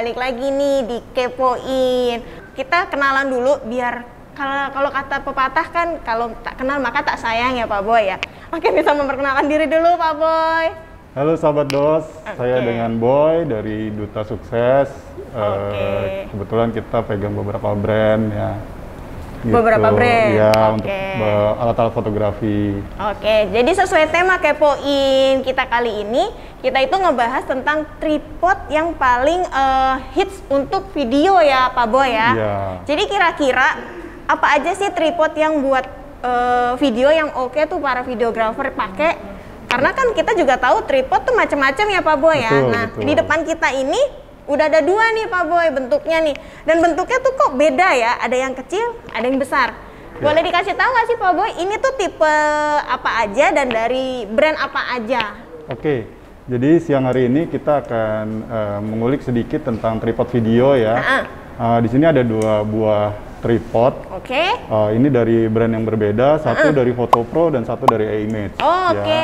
balik lagi nih di Kepoin. Kita kenalan dulu biar kalau kata pepatah kan kalau tak kenal maka tak sayang ya Pak Boy ya. Oke, bisa memperkenalkan diri dulu Pak Boy. Halo sahabat DOS, saya dengan Boy dari Duta Sukses. Kebetulan kita pegang beberapa brand ya. Gitu. Beberapa brand? Ya, untuk alat-alat fotografi. Oke, jadi sesuai tema Kepoin kita kali ini, kita itu ngebahas tentang tripod yang paling hits untuk video ya Pak Boy ya. Ya. Jadi kira-kira apa aja sih tripod yang buat video yang oke tuh para videografer pakai? Karena kan kita juga tahu tripod tuh macam-macam ya Pak Boy ya. Nah, di depan kita ini udah ada dua nih Pak Boy bentuknya nih. Dan bentuknya tuh kok beda ya, ada yang kecil, ada yang besar. Boleh dikasih tahu nggak sih Pak Boy, ini tuh tipe apa aja dan dari brand apa aja? Oke, jadi siang hari ini kita akan mengulik sedikit tentang tripod video ya. Di sini ada dua buah tripod. Oke. Ini dari brand yang berbeda, satu dari Photopro dan satu dari A-Image. Oke,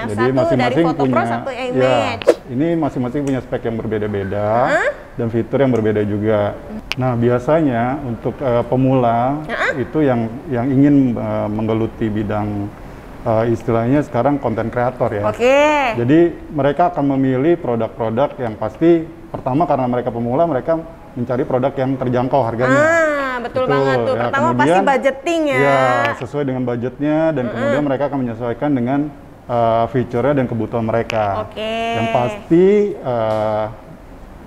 yang jadi satu dari Photopro, satu A-Image. Ini masing-masing punya spek yang berbeda-beda dan fitur yang berbeda juga. Nah, biasanya untuk pemula itu yang ingin menggeluti bidang istilahnya sekarang konten kreator ya. Oke. Jadi mereka akan memilih produk-produk yang pasti pertama karena mereka pemula, mereka mencari produk yang terjangkau harganya. Betul banget tuh. Ya, pertama pasti budgeting ya. Ya, sesuai dengan budgetnya dan kemudian mereka akan menyesuaikan dengan fiturnya dan kebutuhan mereka. Yang pasti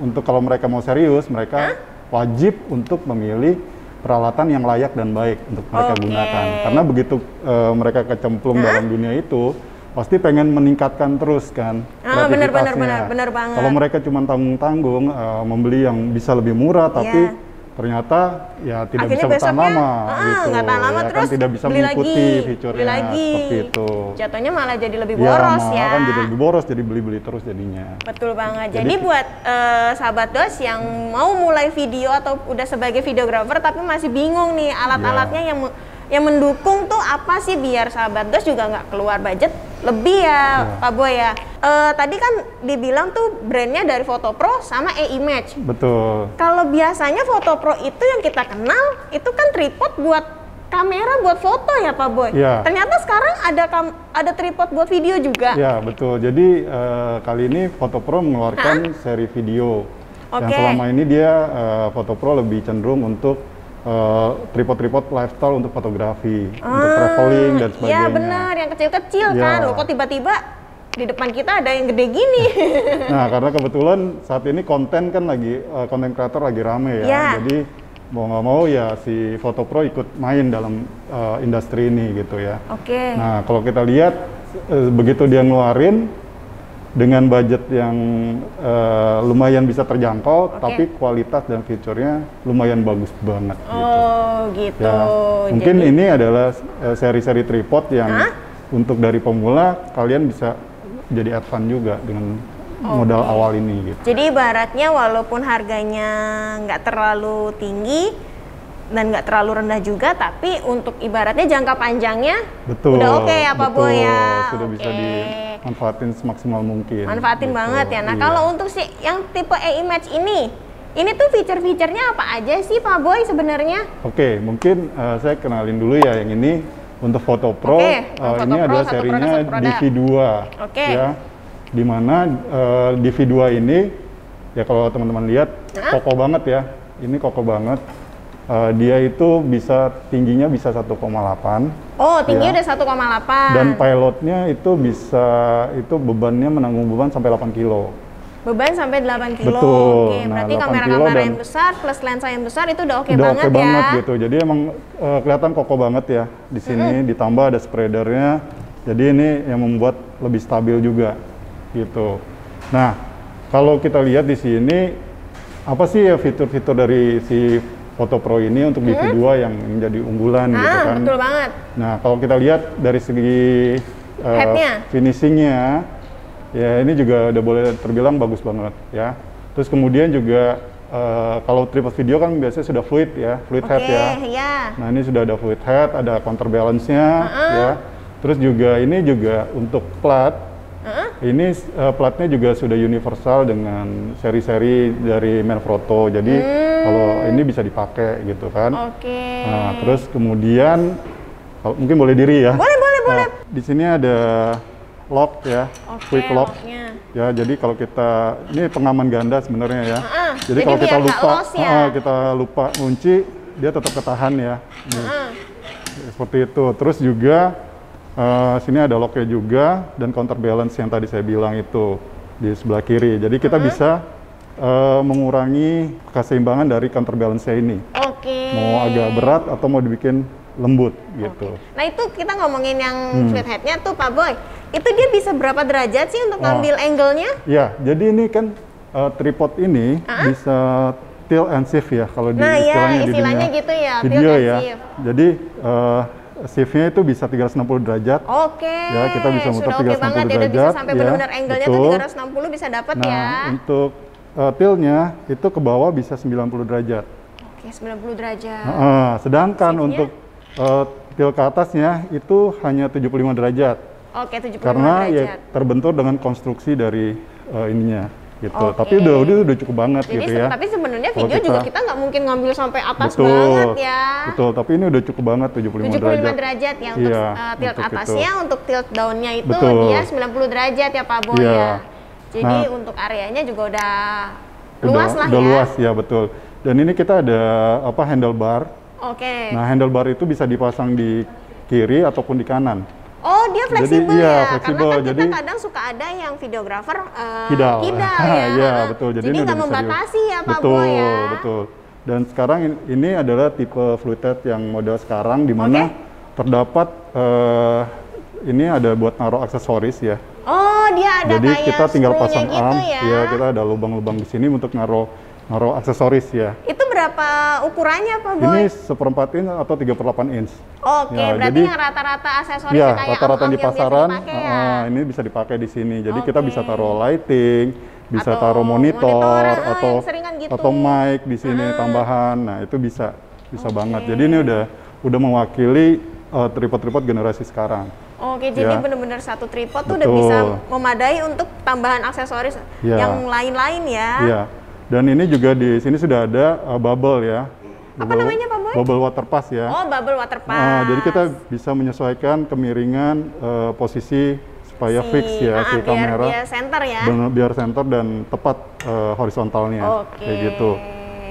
untuk kalau mereka mau serius, mereka wajib untuk memilih peralatan yang layak dan baik untuk mereka gunakan. Karena begitu mereka kecemplung dalam dunia itu, pasti pengen meningkatkan terus kan kreativitasnya. Bener banget. Kalau mereka cuma tanggung-tanggung membeli yang bisa lebih murah, tapi ternyata ya tidak akhirnya bisa bertahan lama gitu. Nggak tahan lama, ya, terus kan tidak bisa beli mengikuti lagi, fiturnya seperti itu. Jatuhnya malah jadi lebih boros ya. Kan jadi lebih boros, jadi beli-beli terus jadinya. Betul banget. Jadi buat sahabat DOS yang mau mulai video atau udah sebagai videografer tapi masih bingung nih alat-alatnya yang mendukung tuh apa sih biar sahabat DOS juga nggak keluar budget lebih ya Pak Boy ya. Tadi kan dibilang tuh brandnya dari Photopro sama A-Image. Betul. Kalau biasanya Photopro itu yang kita kenal itu kan tripod buat kamera buat foto ya Pak Boy. Ya. Ternyata sekarang ada tripod buat video juga. Ya betul. Jadi kali ini Photopro mengeluarkan seri video. Yang selama ini dia Photopro lebih cenderung untuk tripod-tripod lifestyle untuk fotografi, untuk traveling dan sebagainya. Iya benar, yang kecil-kecil kan. Loh kok tiba-tiba di depan kita ada yang gede gini. Nah, karena kebetulan saat ini konten kan lagi konten kreator lagi rame ya. Jadi mau nggak mau ya si Photopro ikut main dalam industri ini gitu ya. Nah, kalau kita lihat begitu dia ngeluarin dengan budget yang lumayan bisa terjangkau, tapi kualitas dan fiturnya lumayan bagus banget. Gitu. Ya, mungkin ini adalah seri-seri tripod yang untuk dari pemula kalian bisa jadi advance juga dengan modal awal ini. Gitu. Jadi ibaratnya walaupun harganya nggak terlalu tinggi dan nggak terlalu rendah juga, tapi untuk ibaratnya jangka panjangnya udah oke ya Pak Boy ya. Sudah bisa dimanfaatin semaksimal mungkin. Manfaatin banget ya. Nah kalau untuk si yang tipe A-Image ini tuh fitur-fiturnya apa aja sih Pak Boy sebenarnya? Oke, mungkin saya kenalin dulu ya yang ini untuk Photopro. Ini adalah serinya DV2. Ya, dimana DV2 ini ya kalau teman-teman lihat kokoh banget ya. Ini kokoh banget. Dia itu tingginya bisa 1,8. Oh, tingginya udah 1,8. Dan pilotnya itu bebannya menanggung beban sampai 8 kilo. Beban sampai 8 kilo. Betul. Berarti kamera-kamera yang besar plus lensa yang besar itu udah oke banget banget gitu. Jadi emang kelihatan kokoh banget ya di sini. Ditambah ada spreadernya. Jadi ini yang membuat lebih stabil juga gitu. Nah, kalau kita lihat di sini apa sih ya fitur-fitur dari si Photopro ini untuk DV2 yang menjadi unggulan gitu kan. Betul banget. Nah, kalau kita lihat dari segi finishingnya, ya ini juga udah boleh terbilang bagus banget ya. Terus kemudian juga kalau tripod video kan biasanya sudah fluid ya, fluid head ya. Nah ini sudah ada fluid head, ada counterbalance-nya ya. Terus juga ini juga untuk plat Ini platnya juga sudah universal dengan seri-seri dari Manfrotto. Jadi kalau ini bisa dipakai gitu kan. Nah, terus kemudian mungkin boleh diri ya. Boleh. Di sini ada lock ya, quick lock. Ya, jadi kalau kita ini pengaman ganda sebenarnya ya. Jadi kalau kita lupa kunci, dia tetap ketahan ya. Seperti itu. Terus juga sini ada locknya juga dan counterbalance yang tadi saya bilang itu di sebelah kiri. Jadi kita bisa mengurangi keseimbangan dari counterbalance-nya ini. Mau agak berat atau mau dibikin lembut gitu. Nah itu kita ngomongin yang flat head-nya tuh Pak Boy. Itu dia bisa berapa derajat sih untuk ngambil angle-nya? Ya, jadi ini kan tripod ini bisa tilt and shift ya kalau di istilahnya di gitu ya, video ya. Jadi shift-nya itu bisa 360 derajat. Ya, kita bisa muter 360 banget, derajat. Bisa sampai benar-benar angle-nya tuh 360 bisa dapat ya. Untuk tilt-nya itu ke bawah bisa 90 derajat. 90 derajat. Sedangkan untuk tilt ke atasnya itu hanya 75 derajat. 75 karena derajat. Ya terbentur dengan konstruksi dari ininya gitu. Tapi udah cukup banget. Jadi, gitu ya. Tapi sebenarnya video juga kita nggak mungkin ngambil sampai atas banget ya. Betul, tapi ini udah cukup banget 75 derajat ya untuk tilt atasnya, untuk tilt downnya itu dia 90 derajat ya Pak Boy ya. Jadi untuk areanya juga udah luas lah ya. Udah luas ya, betul. Dan ini kita ada handlebar. Nah, handlebar itu bisa dipasang di kiri ataupun di kanan. Oh, dia fleksibel ya? Fleksibel. Karena kan kita kadang suka ada yang videografer kidal ya. Iya, betul. Jadi ini nggak membatasi ya Pak Boy ya? Betul. Dan sekarang ini adalah tipe fluid head yang model sekarang di mana terdapat ini ada buat naruh aksesoris ya. Oh, dia ada jadi kayak kita tinggal pasang gitu arm, ya? Kita ada lubang-lubang di sini untuk naruh aksesoris ya. Itu berapa ukurannya Pak Boy? Ini 1/4 inch atau 3/8 inch. Berarti yang rata-rata aksesoris kayak rata-rata di pasaran, ini bisa dipakai di sini. Jadi kita bisa taruh lighting, bisa taruh monitor atau mic di sini tambahan. Nah, itu bisa banget. Jadi ini udah mewakili tripod-tripod generasi sekarang. Jadi benar-benar satu tripod tuh udah bisa memadai untuk tambahan aksesoris yang lain-lain ya. Iya. Dan ini juga di sini sudah ada bubble ya. Apa namanya Pak Boy? Bubble water pass ya. Bubble water pass. Jadi kita bisa menyesuaikan kemiringan posisi supaya fix ya si kamera. Biar center ya. Biar center dan tepat horizontalnya. Kayak gitu.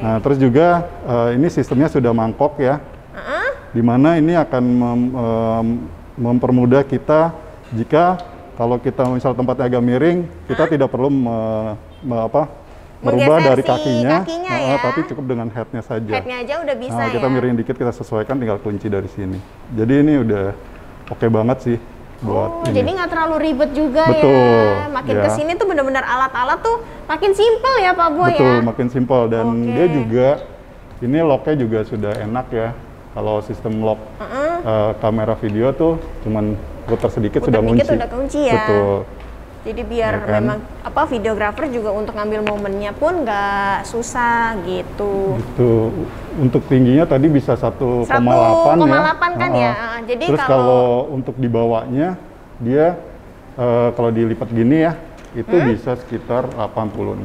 Nah, terus juga ini sistemnya sudah mangkok ya. Dimana ini akan mempermudah kita jika kalau kita misal tempatnya agak miring, kita tidak perlu merubah dari kakinya ya. Tapi cukup dengan headnya saja. Headnya aja udah bisa ya. Kita miring dikit, kita sesuaikan, tinggal kunci dari sini. Jadi ini udah oke banget sih buat ini. Jadi nggak terlalu ribet juga ya. Makin kesini tuh benar-benar alat-alat tuh makin simpel ya Pak Boy ya. Betul, makin simpel dan dia juga ini locknya juga sudah enak ya. Kalau sistem lock kamera video tuh cuman putar sedikit sudah kunci. Udah kunci ya. Betul. Jadi biar memang videografer juga untuk ngambil momennya pun nggak susah gitu. Gitu. Untuk tingginya tadi bisa 1,8 kan ya. Jadi terus kalau untuk dibawanya dia kalau dilipat gini ya itu bisa sekitar 80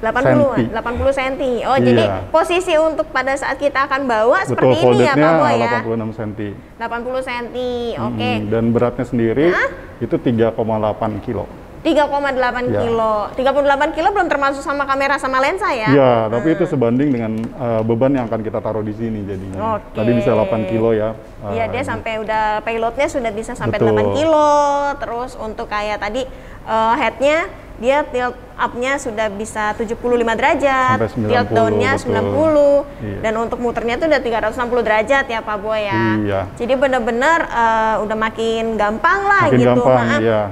cm. Jadi posisi untuk pada saat kita akan bawa seperti ini ya Pak Boy ya. 86 cm. 80 cm. Dan beratnya sendiri itu 3,8 kilo. 3,8 kilo. 38 kilo belum termasuk sama kamera sama lensa ya? Iya, tapi itu sebanding dengan beban yang akan kita taruh di sini jadinya. Tadi bisa 8 kilo ya. Iya, dia sampai udah payloadnya sudah bisa sampai 8 kilo. Terus untuk kayak tadi headnya dia tilt up-nya sudah bisa 75 derajat, tilt down-nya 90, dan untuk muternya itu udah 360 derajat ya Pak Boy ya. Iya. Jadi benar-benar udah makin gampang lah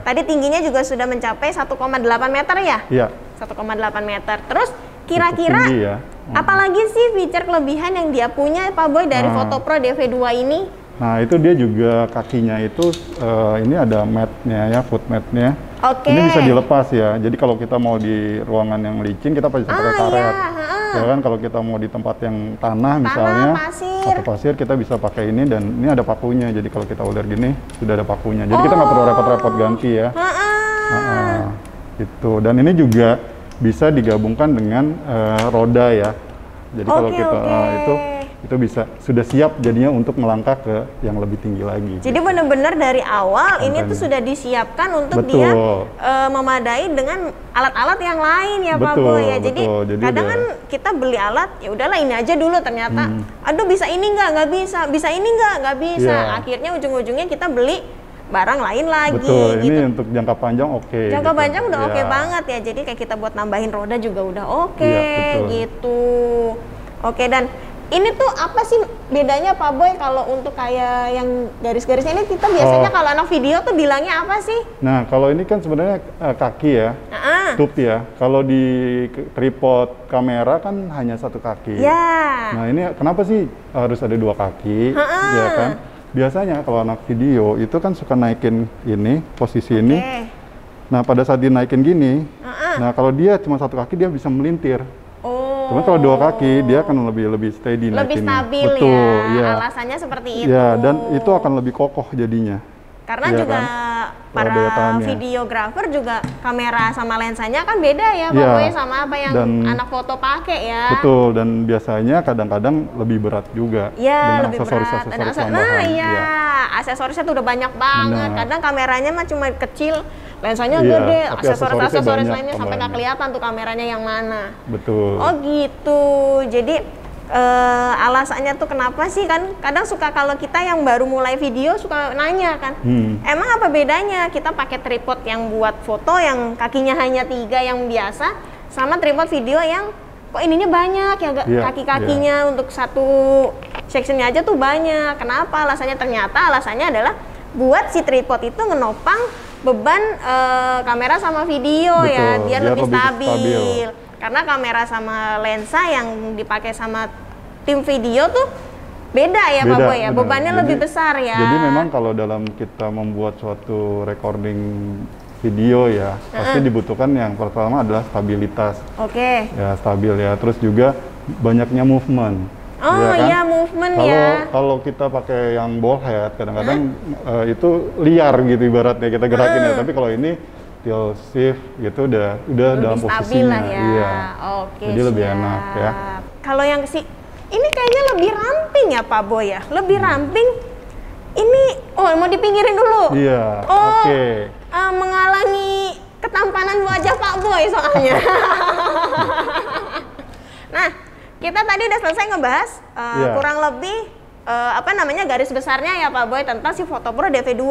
Tadi tingginya juga sudah mencapai 1,8 meter ya? Iya. 1,8 meter. Terus kira-kira apalagi sih feature kelebihan yang dia punya Pak Boy dari Photo Pro DV2 ini? Nah, itu dia juga kakinya itu ini ada mat-nya ya, foot mat-nya. Ini bisa dilepas ya. Jadi kalau kita mau di ruangan yang licin kita bisa pakai karet. Ya kan kalau kita mau di tempat yang tanah misalnya atau pasir kita bisa pakai ini dan ini ada pakunya. Jadi kalau kita udah gini sudah ada pakunya. Jadi kita nggak perlu repot-repot ganti ya. Gitu. Dan ini juga bisa digabungkan dengan roda ya. Jadi kalau kita itu bisa sudah siap jadinya untuk melangkah ke yang lebih tinggi lagi. Jadi benar-benar dari awal ini tuh sudah disiapkan untuk dia memadai dengan alat-alat yang lain ya Pak Boy ya. Jadi kadang kan kita beli alat ya udahlah ini aja dulu, ternyata aduh bisa ini nggak bisa, bisa ini nggak bisa. Akhirnya ujung-ujungnya kita beli barang lain lagi. Betul, gitu. ini untuk jangka panjang Jangka panjang udah oke banget ya. Jadi kayak kita buat nambahin roda juga udah oke gitu. Oke, dan ini tuh apa sih bedanya Pak Boy kalau untuk kayak yang garis-garisnya ini kita biasanya kalau anak video tuh bilangnya apa sih? Nah, kalau ini kan sebenarnya kaki ya, tube ya. Kalau di tripod kamera kan hanya satu kaki. Nah, ini kenapa sih harus ada dua kaki? Ya kan? Biasanya kalau anak video itu kan suka naikin ini, posisi ini. Nah, pada saat dinaikin gini, nah kalau dia cuma satu kaki dia bisa melintir. Cuma kalau dua kaki dia akan lebih steady naikinnya. Lebih stabil ya. Alasannya seperti itu. Ya, dan itu akan lebih kokoh jadinya. Karena juga para videografer juga kamera sama lensanya kan beda ya Pak Boy sama apa yang anak foto pakai ya. Betul, dan biasanya kadang-kadang lebih berat juga. Dengan lebih berat. Aksesorisnya tuh udah banyak banget. Kadang kameranya mah cuma kecil, lensanya gede, aksesoris lainnya sampai nggak kelihatan tuh kameranya yang mana. Betul. Oh gitu. Jadi alasannya tuh kenapa sih kan kadang suka kalau kita yang baru mulai video suka nanya kan, emang apa bedanya kita pakai tripod yang buat foto yang kakinya hanya 3 yang biasa sama tripod video yang kok ininya banyak ya kaki-kakinya untuk satu sectionnya aja tuh banyak. Kenapa? Ternyata alasannya adalah buat si tripod itu ngenopang beban kamera sama video. Betul, ya biar lebih stabil. Karena kamera sama lensa yang dipakai sama tim video tuh beda ya Pak Boy ya, bebannya lebih besar ya. Jadi memang kalau dalam kita membuat suatu recording video ya, pasti dibutuhkan yang pertama adalah stabilitas. Ya stabil ya, terus juga banyaknya movement. Movement ya. Kalau kita pakai yang ball head, kadang-kadang itu liar gitu ibaratnya kita gerakin ya. Tapi kalau ini still shift gitu udah dalam posisinya. Ya. Jadi lebih enak ya. Kalau yang ini kayaknya lebih ramping ya Pak Boy ya. Lebih ramping. Ini mau dipinggirin dulu. Iya. Menghalangi ketampanan wajah Pak Boy soalnya. Nah, kita tadi udah selesai ngebahas kurang lebih garis besarnya ya Pak Boy tentang si Photopro DV2.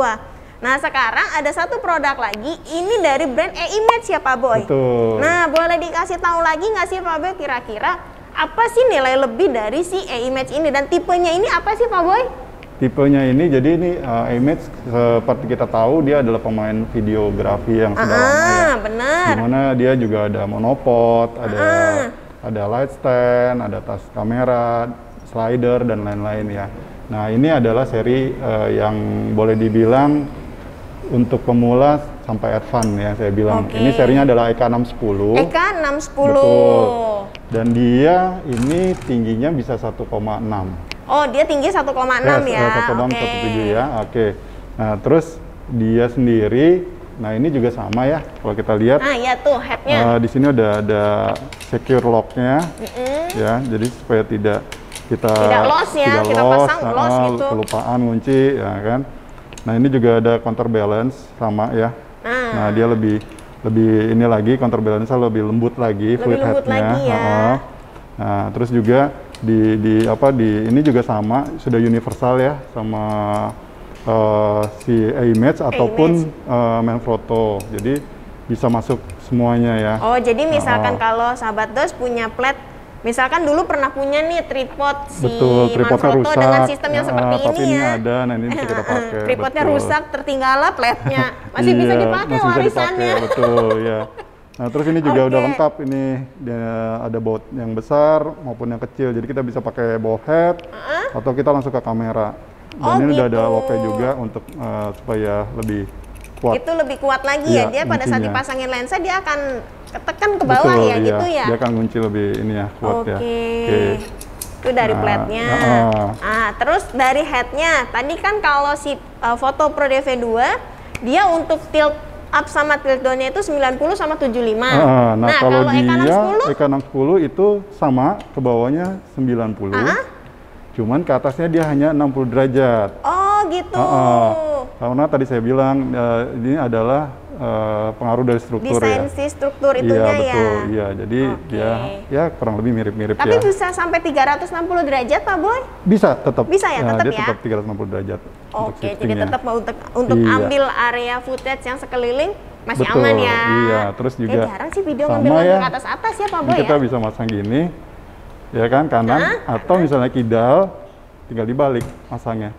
Nah, sekarang ada satu produk lagi, ini dari brand E-Image ya Pak Boy. Betul. Nah, boleh dikasih tahu lagi nggak sih Pak Boy kira-kira apa sih nilai lebih dari si E-Image ini dan tipenya ini apa sih Pak Boy? Tipenya ini, jadi ini E-Image seperti kita tahu dia adalah pemain videografi yang sudah lama ya. Benar. Dimana dia juga ada monopod, ada light stand, ada tas kamera, slider dan lain-lain ya. Nah, ini adalah seri yang boleh dibilang untuk pemula sampai advance ya saya bilang. Ini serinya adalah EK610. EK610. Betul. Dan dia ini tingginya bisa 1,6. Oh, dia tinggi 1,6 ya. 1,6, 1,7 ya. Nah, terus dia sendiri, nah ini juga sama ya. Kalau kita lihat. Nah, ya tuh headnya. Di sini ada secure lock-nya. Ya, jadi supaya tidak loss ya, kita pasang loss gitu. Kelupaan kunci ya kan. Nah, ini juga ada counterbalance sama ya. Nah, dia lebih ini lagi, counterbalance-nya lebih lembut lagi, fluid head-nya. Ya. Nah, terus juga di ini juga sama, sudah universal ya sama si E-Image ataupun Manfrotto. Jadi bisa masuk semuanya ya. Oh, jadi misalkan kalau sahabat DOS punya plat, misalkan dulu pernah punya nih tripod Manfrotto dengan sistem yang seperti tapi ini ya. Ada, nah ini bisa kita pakai. Tripodnya rusak, tertinggal platnya, masih bisa dipakai warisannya. Betul ya. Nah, terus ini juga udah lengkap, ini dia ada baut yang besar maupun yang kecil, jadi kita bisa pakai ball head atau kita langsung ke kamera. Dan ini udah ada lock-nya juga untuk supaya lebih kuat. Itu lebih kuat lagi ya, dia pada saat dipasangin lensa dia akan ketekan ke bawah. Betul, ya gitu ya. Dia akan kunci lebih ini ya, kuat ya. Itu dari platnya. Terus dari headnya, tadi kan kalau si Photopro DV2 dia untuk tilt up sama tilt down-nya itu 90 sama 75. Nah kalau dia EK610 itu sama, ke bawahnya 90. Cuman ke atasnya dia hanya 60 derajat. Oh gitu. Karena tadi saya bilang ini adalah pengaruh dari struktur desain si struktur itunya ya. Iya betul, iya. Jadi dia ya kurang lebih mirip-mirip ya. Tapi bisa sampai 360 derajat Pak Boy? Bisa, tetap. Bisa ya, tetap dia ya? tetap 360 derajat. Oke, jadi tetap untuk ambil area footage yang sekeliling masih betul, aman ya. Iya, terus juga jarang sih video ngambil ke atas-atas ya Pak Boy ya? Kita bisa masang gini, ya kan, kanan, atau misalnya kidal, tinggal dibalik masangnya.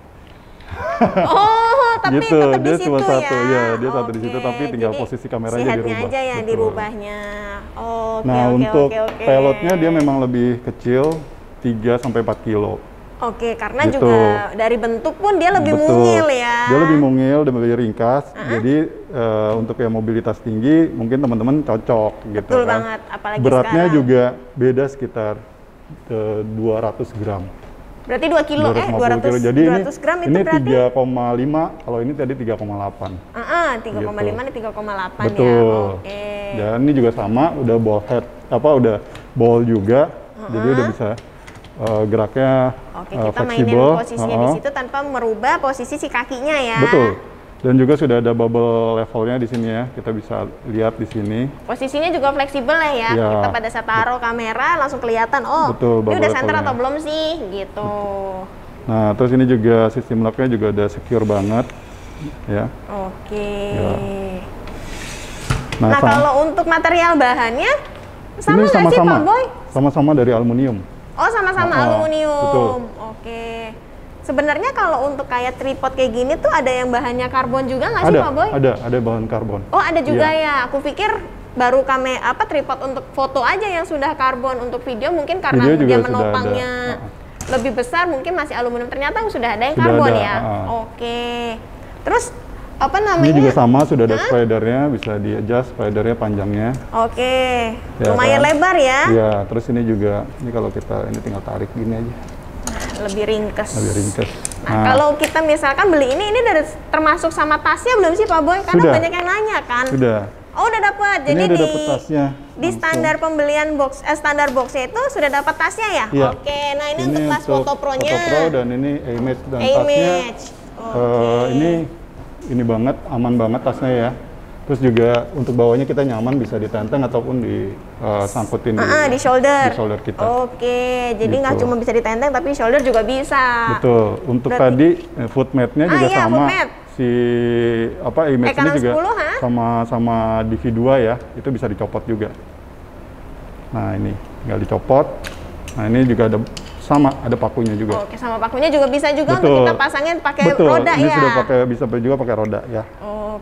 Oh, tapi gitu, tetap dia di cuma situ satu, ya? Dia satu di situ, tapi tinggal posisi kameranya dirubah. Aja yang dirubahnya. Untuk pelotnya dia memang lebih kecil, 3-4 kilo. Oke, karena juga dari bentuk pun dia lebih mungil ya. Dia lebih mungil, dia lebih ringkas. Jadi untuk yang mobilitas tinggi, mungkin teman-teman cocok gitu. Betul banget, apalagi beratnya sekarang. juga beda sekitar 200 gram. Berarti 2 kilo, 200 kilo. Jadi 200 gram itu ini berarti? 3,5, kalau ini tadi 3,8. 3,5 ini 3,8 betul. ya. Dan ini juga sama, udah ball head, udah ball juga. Jadi udah bisa geraknya kita fleksibel. mainin posisinya di situ tanpa merubah posisi si kakinya ya. Betul. Dan juga sudah ada bubble levelnya di sini ya, kita bisa lihat di sini. Posisinya juga fleksibel ya. Kita pada saat taruh kamera langsung kelihatan, betul, ini udah center atau belum sih, gitu. Nah, terus ini juga sistem locknya juga udah secure banget, ya. Ya. Nah, kalau untuk material bahannya sama nggak sih Pak Boy? Sama-sama dari aluminium. Oh, sama-sama aluminium. Betul. Sebenarnya kalau untuk kayak tripod kayak gini tuh ada yang bahannya karbon juga nggak sih Pak Boy? Ada bahan karbon. Oh, ada juga ya. Aku pikir baru tripod untuk foto aja yang sudah karbon, untuk video mungkin karena dia menopangnya lebih besar mungkin masih aluminium. Ternyata sudah ada yang karbon ya. Terus ini juga sama, sudah ada spidernya, bisa di-adjust spidernya panjangnya. Lumayan lebar ya. Iya, terus ini juga, ini kalau kita ini tinggal tarik gini aja. Lebih ringkes. Nah, kalau kita misalkan beli ini udah termasuk sama tasnya belum sih Pak Boy? Karena banyak yang nanya kan. Sudah. Oh, udah dapat. Jadi udah dapat tasnya. Di standar pembelian standar boxnya itu sudah dapat tasnya ya? Iya. Nah ini untuk tas Photo Pro-nya. Photo Pro dan ini A-Match dan tasnya. Ini banget, aman banget tasnya ya. Terus juga untuk bawahnya kita nyaman, bisa ditenteng ataupun disangkutin di shoulder. Di shoulder kita. Jadi nggak cuma bisa ditenteng tapi shoulder juga bisa. Betul. Untuk tadi foot mat-nya juga sama. Si A-Match ini juga sama DV2 ya, itu bisa dicopot juga. Nah ini tinggal dicopot. Nah ini juga ada pakunya juga. Sama pakunya juga bisa juga untuk kita pasangin pakai roda ini ya. Sudah bisa juga pakai roda ya.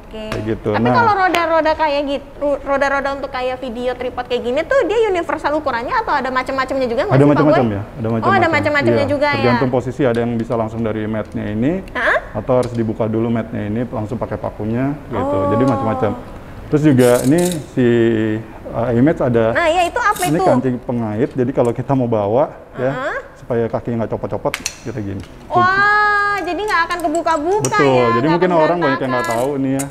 Kayak gitu. Tapi kalau roda-roda kayak gitu, roda-roda untuk kayak video tripod kayak gini tuh dia universal ukurannya atau ada macam-macamnya juga nggak sih Pak Boy? Ada macam-macam ya. Ada macam-macamnya juga ya. Tergantung posisi, ada yang bisa langsung dari mat-nya ini, atau harus dibuka dulu mat-nya ini langsung pakai pakunya gitu. Jadi macam-macam. Terus juga ini si A-Match ada. Nah ya itu apa ini kancing pengait. Jadi kalau kita mau bawa ya supaya kakinya nggak copot-copot kita gini. Wah, jadi nggak akan kebuka-buka ya. Betul. Jadi mungkin orang banyak yang nggak tahu nih ya.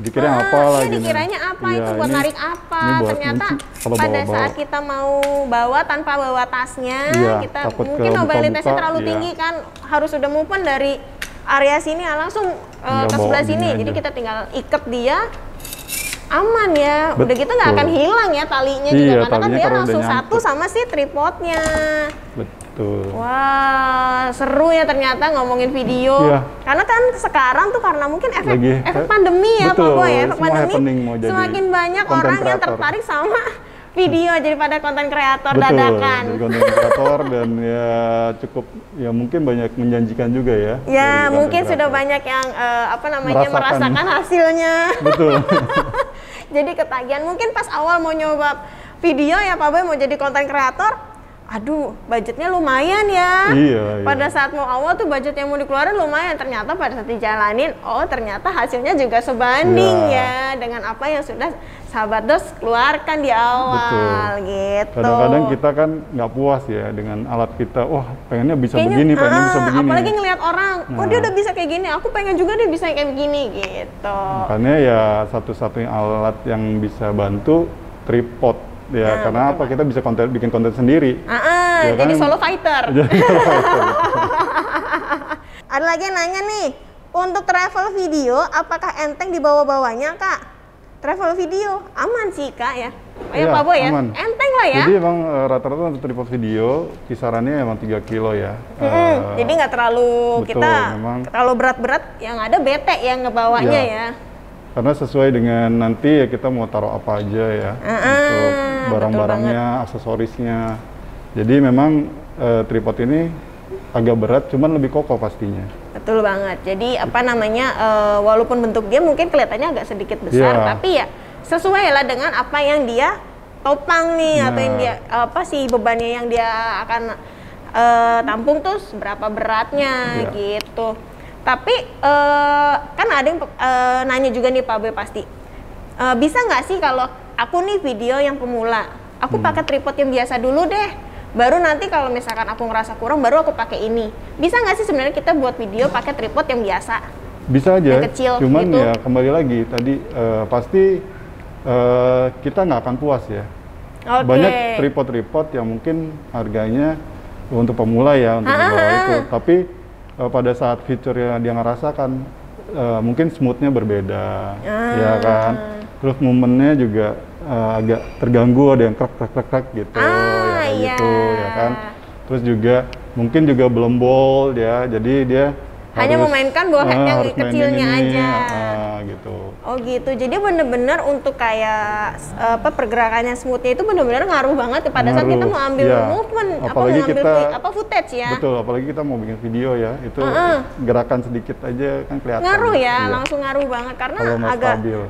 Dikira apa lagi? Dikiranya apa itu buat narik apa? Ternyata pada saat kita mau bawa tanpa bawa tasnya, kita mungkin mobilitasnya terlalu tinggi kan, harus udah move on dari area sini langsung ke sebelah sini. Jadi kita tinggal ikat dia, aman ya. Udah gitu nggak akan hilang ya talinya juga, karena kan dia langsung satu sama si tripodnya. Betul. Wah, seru ya ternyata ngomongin video. Karena kan sekarang tuh karena mungkin efek pandemi ya Pak Boy ya. Efek pandemi semakin banyak orang yang tertarik sama video jadi pada konten kreator dadakan. Jadi konten kreator dan ya cukup ya mungkin banyak menjanjikan juga ya. Ya mungkin sudah banyak yang merasakan hasilnya. Betul. Jadi ketagihan mungkin pas awal mau nyoba video ya Pak Boy mau jadi konten kreator. aduh budgetnya lumayan ya. Iya. Pada saat mau awal tuh budget yang mau dikeluarin lumayan, ternyata pada saat dijalanin, oh ternyata hasilnya juga sebanding ya dengan apa yang sudah sahabat dos keluarkan di awal. Betul. Gitu. Kadang-kadang kita kan nggak puas ya dengan alat kita, wah pengennya bisa begini, pengennya bisa begini. Apalagi ngelihat orang, oh dia udah bisa kayak gini, aku pengen juga dia bisa kayak begini gitu. Makanya ya satu-satunya alat yang bisa bantu tripod. Ya, karena apa? Kita bisa bikin konten sendiri. Ya, jadi kan? Solo fighter. Ada lagi yang nanya nih, untuk travel video, apakah enteng dibawa-bawanya, Kak? Travel video aman sih, Kak ya? Ya, Pak Boy ya? Aman. Enteng lah ya? Jadi emang rata-rata untuk tripod video kisarannya emang 3 kilo ya. Jadi nggak terlalu betul, terlalu berat-berat, yang ada bete yang ngebawanya ya. Karena sesuai dengan nanti ya kita mau taruh apa aja ya, untuk barang-barangnya, aksesorisnya. Jadi memang tripod ini agak berat, cuman lebih kokoh pastinya. Betul banget. Jadi apa namanya, walaupun bentuk dia mungkin kelihatannya agak sedikit besar, tapi ya sesuai lah dengan apa yang dia topang nih, atau yang dia apa sih bebannya yang dia akan tampung tuh berapa beratnya gitu. Tapi kan ada yang nanya juga nih Pak Boy pasti, bisa nggak sih kalau aku nih video yang pemula, aku pakai tripod yang biasa dulu deh, baru nanti kalau misalkan aku ngerasa kurang baru aku pakai ini. Bisa nggak sih sebenarnya kita buat video pakai tripod yang biasa? Bisa aja, yang kecil, cuman gitu. Ya kembali lagi tadi pasti kita nggak akan puas ya. Banyak tripod-tripod yang mungkin harganya untuk pemula ya, untuk bawah itu, tapi pada saat fitur yang dia ngerasakan mungkin smoothnya berbeda, ya kan. Terus momennya juga agak terganggu, ada yang krek gitu, ya gitu, ya kan. Terus juga mungkin juga belum bold ya, jadi dia hanya memainkan ballhead yang kecilnya aja. Gitu. Oh gitu, jadi bener-bener untuk kayak pergerakannya smoothnya itu bener-bener ngaruh banget pada saat kita mau ambil movement, apalagi mau ambil footage ya. Betul, apalagi kita mau bikin video ya, itu gerakan sedikit aja kan kelihatan. Ngaruh ya, langsung ngaruh banget karena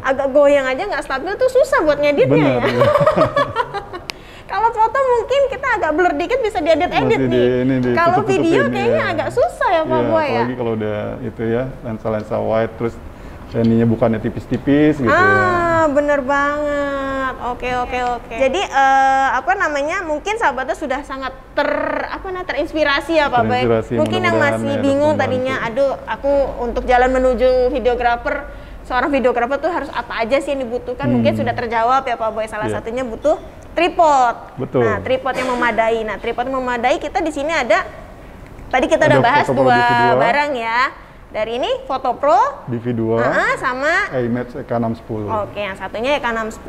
agak goyang aja nggak stabil tuh susah buat ngeditnya ya. Kalau foto mungkin kita agak blur dikit bisa diedit-edit nih. Kalau video kayaknya agak susah ya Pak Boy ya. Apalagi kalau udah itu ya, lensa-lensa wide terus ininya bukannya tipis-tipis gitu ya. Bener banget. Oke. Jadi apa namanya, mungkin sahabatnya sudah sangat terinspirasi ya Pak Boy. Mungkin yang masih bingung tadinya, aduh aku untuk jalan menuju videografer, seorang videografer tuh harus apa aja sih yang dibutuhkan, mungkin sudah terjawab ya Pak Boy. Salah satunya butuh tripod. Betul. Nah, tripod yang memadai. Nah, tripod yang memadai kita di sini ada, tadi kita udah bahas dua barang ya. Dari ini Foto Pro DV2 sama iMatch EK610. Oke, yang satunya EK610.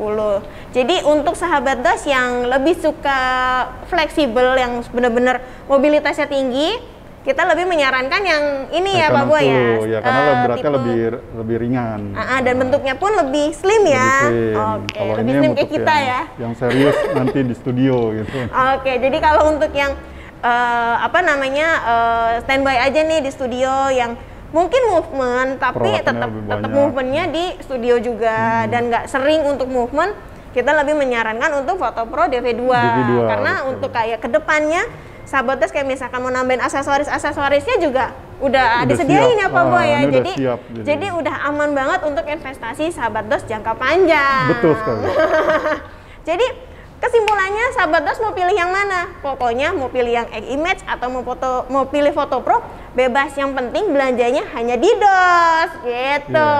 Jadi untuk sahabat dos yang lebih suka fleksibel, yang benar-benar mobilitasnya tinggi, kita lebih menyarankan yang ini ya Pak Boy ya. Karena beratnya lebih ringan. Dan bentuknya pun lebih slim ya. Oke, lebih slim kayak kita ya. Yang serius nanti di studio gitu. Oke, jadi kalau untuk yang standby aja nih di studio yang mungkin movement tapi tetap movementnya di studio juga dan nggak sering untuk movement, kita lebih menyarankan untuk Foto Pro DV2 karena untuk kayak kedepannya sahabat dos kayak misalkan mau nambahin aksesorisnya juga udah disediain ya Pak Boy ya. Jadi udah aman banget untuk investasi sahabat dos jangka panjang. Betul sekali. Jadi kesimpulannya sahabat dos mau pilih yang mana? Pokoknya mau pilih yang iMatch atau mau pilih Foto Pro, bebas, yang penting belanjanya hanya di dos gitu.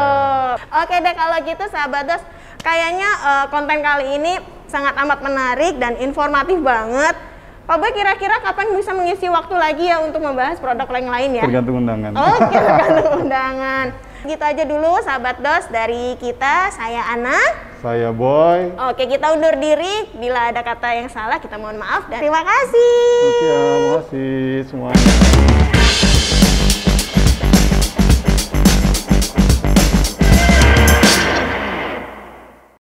Oke deh kalau gitu sahabat dos, kayaknya konten kali ini sangat amat menarik dan informatif banget. Pak Boy kira-kira kapan bisa mengisi waktu lagi ya untuk membahas produk yang lain ya? Tergantung undangan. Oke, tergantung undangan. Gitu aja dulu sahabat dos dari kita, saya Ana. Saya Boy. Oke, kita undur diri. Bila ada kata yang salah kita mohon maaf dan terima kasih. Oke, terima kasih semuanya.